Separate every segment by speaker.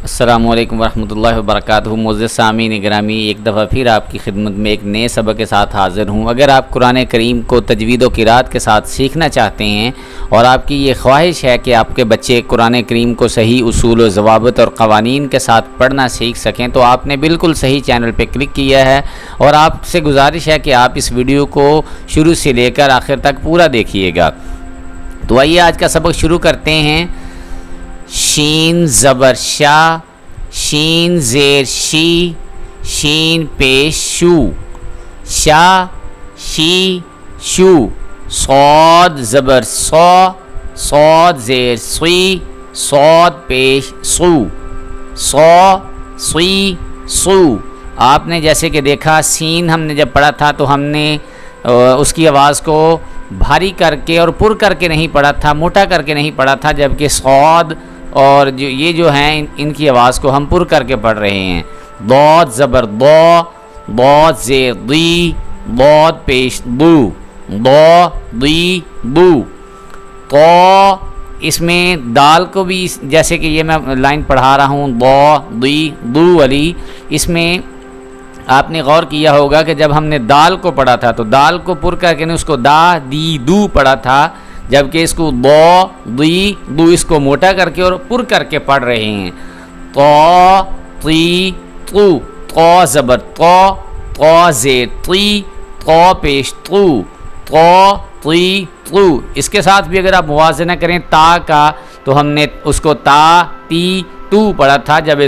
Speaker 1: السلام علیکم ورحمۃ اللہ وبرکاتہ۔ معزز سامعین گرامی، ایک دفعہ پھر آپ کی خدمت میں ایک نئے سبق کے ساتھ حاضر ہوں۔ اگر آپ قرآن کریم کو تجوید و قرات کے ساتھ سیکھنا چاہتے ہیں اور آپ کی یہ خواہش ہے کہ آپ کے بچے قرآن کریم کو صحیح اصول و ضوابط اور قوانین کے ساتھ پڑھنا سیکھ سکیں، تو آپ نے بالکل صحیح چینل پہ کلک کیا ہے، اور آپ سے گزارش ہے کہ آپ اس ویڈیو کو شروع سے لے کر آخر تک پورا دیکھیے گا۔ تو آئیے آج کا سبق شروع کرتے ہیں۔ شین زبر شا، شین زیر شی، شین پیش شو، شا شی شو، صاد زبر سو، صاد زیر سوی، صاد پیش سو، سو سوی سو۔ آپ نے جیسے کہ دیکھا سین ہم نے جب پڑھا تھا تو ہم نے اس کی آواز کو بھاری کر کے اور پر کر کے نہیں پڑھا تھا، موٹا کر کے نہیں پڑھا تھا، جبکہ صاد اور یہ جو ہیں ان کی آواز کو ہم پر کر کے پڑھ رہے ہیں۔ ضاد زبر ضا، ضاد زیر ضی، ضاد پیش ضو، ضا ضی ضو۔ تو اس میں دال کو بھی جیسے کہ یہ میں لائن پڑھا رہا ہوں ضا ضی ضو والی، اس میں آپ نے غور کیا ہوگا کہ جب ہم نے دال کو پڑھا تھا تو دال کو پر کر کے اس کو دا دی دو پڑھا تھا، جبکہ اس کو ضا ضی ضو اس کو موٹا کر کے اور پر کر کے پڑھ رہے ہیں۔ طا طی طو، طا زبر طا، طا زیر طی، طا پیش طو، طا طی طو۔ اس کے ساتھ بھی اگر آپ موازنہ کریں تا کا تو ہم نے اس کو تا تی تو پڑھا تھا، جب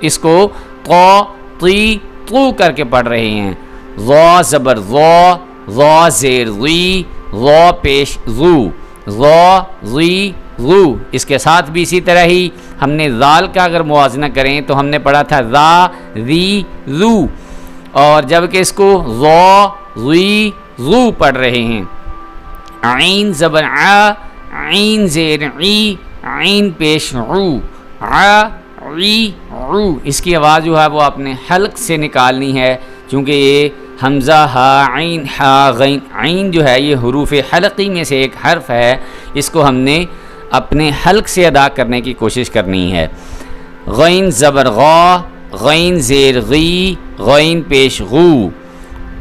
Speaker 1: اس کو طا طی طو کر کے پڑھ رہے ہیں۔ ضا زبر ضا، ضا زیر ضی، ضا پیش ضو، ضا ضی ضو۔ اس کے ساتھ بھی اسی طرح ہی ہم نے ذال کا اگر موازنہ کریں تو ہم نے پڑھا تھا ذا ذی ذو، اور جبکہ اس کو ضا ضی ضو پڑھ رہے ہیں۔ عین زبر ع، عین زیر عی، عین پیش عو، ع عی عو۔ اس کی آواز جو ہے وہ آپ نے حلق سے نکالنی ہے، چونکہ یہ حمزہ ہا عین ہا غین، عین جو ہے یہ حروف حلقی میں سے ایک حرف ہے، اس کو ہم نے اپنے حلق سے ادا کرنے کی کوشش کرنی ہے۔ غین زبر غا، غین زیر غی، غین پیش غو،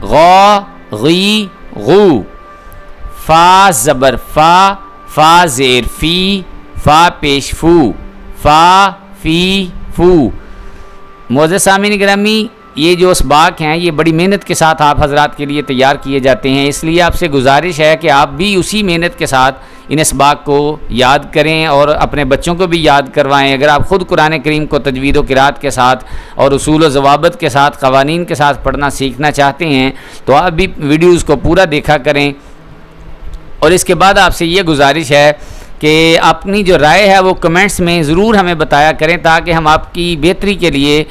Speaker 1: غا غی غو۔ فا زبر فا، فا زیر فی، فا پیش فو، فا فی فو۔ معزز سامعین گرامی، یہ جو اسباق ہیں یہ بڑی محنت کے ساتھ آپ حضرات کے لیے تیار کیے جاتے ہیں، اس لیے آپ سے گزارش ہے کہ آپ بھی اسی محنت کے ساتھ ان اسباق کو یاد کریں اور اپنے بچوں کو بھی یاد کروائیں۔ اگر آپ خود قرآن کریم کو تجوید و قرات کے ساتھ اور اصول و ضوابط کے ساتھ، قوانین کے ساتھ پڑھنا سیکھنا چاہتے ہیں تو آپ بھی ویڈیوز کو پورا دیکھا کریں۔ اور اس کے بعد آپ سے یہ گزارش ہے کہ اپنی جو رائے ہے وہ کمنٹس میں ضرور ہمیں بتایا کریں، تاکہ ہم آپ کی بہتری کے لیے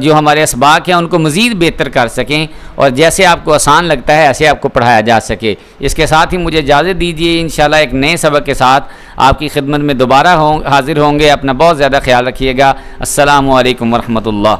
Speaker 1: جو ہمارے اسباق ہیں ان کو مزید بہتر کر سکیں، اور جیسے آپ کو آسان لگتا ہے ایسے آپ کو پڑھایا جا سکے۔ اس کے ساتھ ہی مجھے اجازت دیجیے، انشاءاللہ ایک نئے سبق کے ساتھ آپ کی خدمت میں دوبارہ حاضر ہوں گے۔ اپنا بہت زیادہ خیال رکھیے گا۔ السلام علیکم ورحمۃ اللہ۔